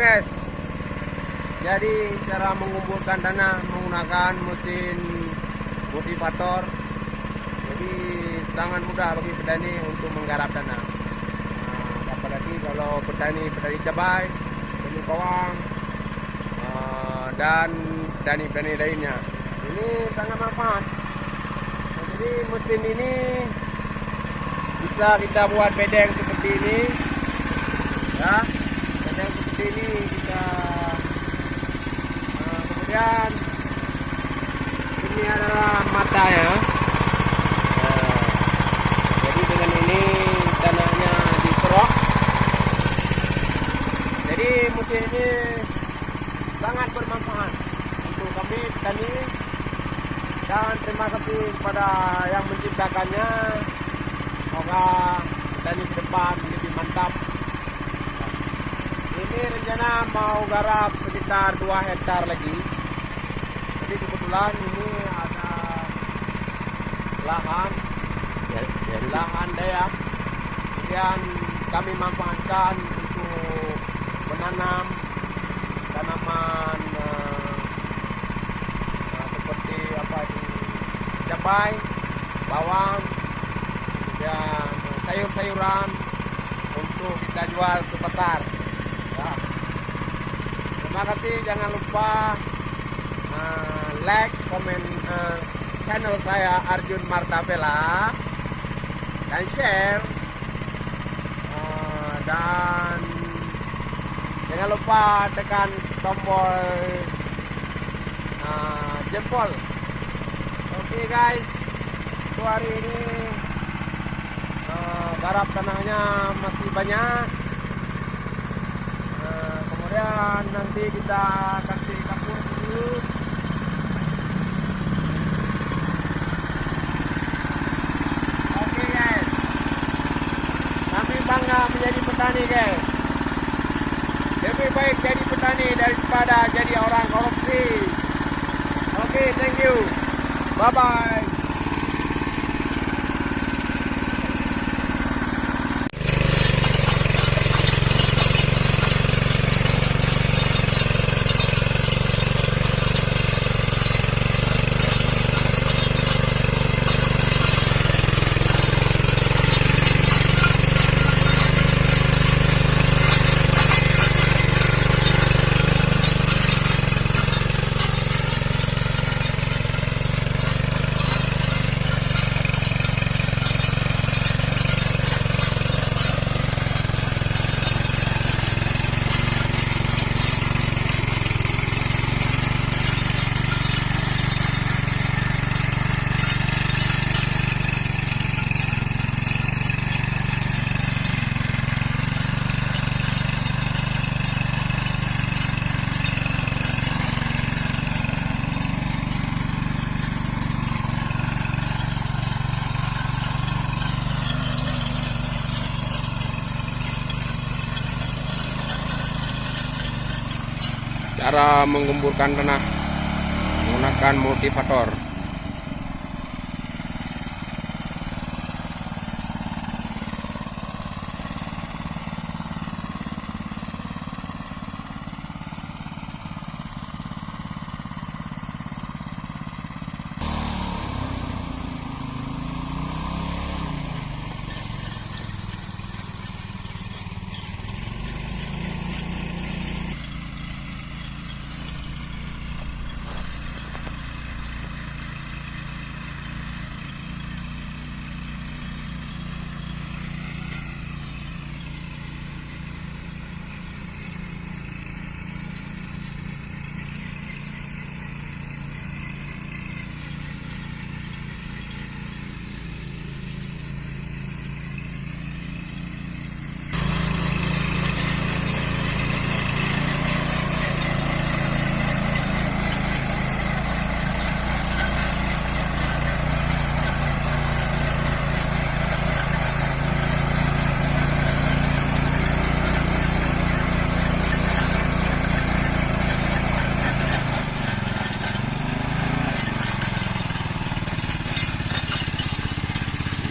guys. Jadi cara mengumpulkan dana menggunakan mesin motivator. Jadi sangat mudah bagi petani untuk menggarap dana. Apalagi kalau petani cabai, petani bawang, dan petani lainnya. Ini sangat manfaat. Jadi mesin ini bisa kita buat bedeng seperti ini, ya. Bedeng seperti ini kita kemudian ini adalah matanya. Jadi dengan ini tanahnya dikerok. Jadi mesin ini sangat bermanfaat untuk kami petani, dan terima kasih kepada yang menciptakannya. Semoga petani ke depan lebih mantap. Ini rencana mau garap sekitar 2 hektar lagi. Jadi kebetulan ini ada lahan dayak. Kemudian kami manfaatkan untuk menanam tanaman seperti cabai, bawang, dan sayur-sayuran untuk kita jual ke pasar. Ya. Terima kasih, jangan lupa like, komen channel saya Arjun Martavela, dan share, dan jangan lupa tekan tombol jempol. Oke guys, untuk hari ini garap tanahnya masih banyak. Kemudian nanti kita kasih kapur dulu. Oke guys, kami bangga menjadi petani guys. Lebih baik jadi petani daripada jadi orang korupsi. Oke, thank you. Bye bye. Cara menggemburkan tanah menggunakan motivator.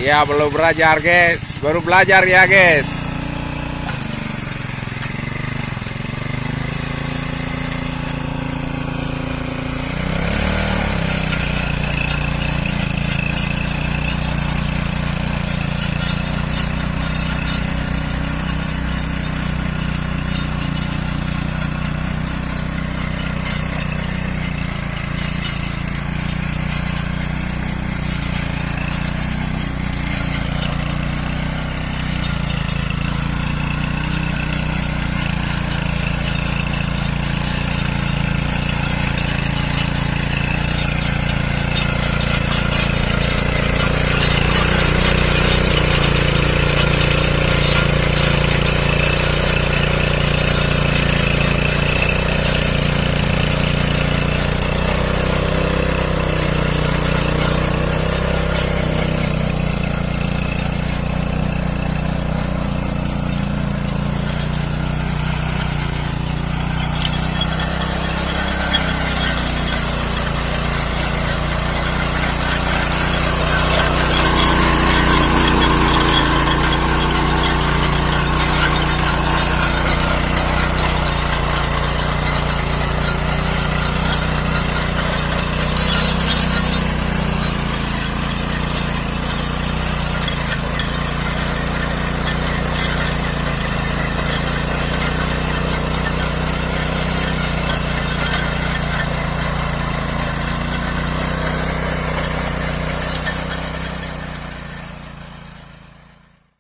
Dia belum belajar guys, baru belajar ya guys.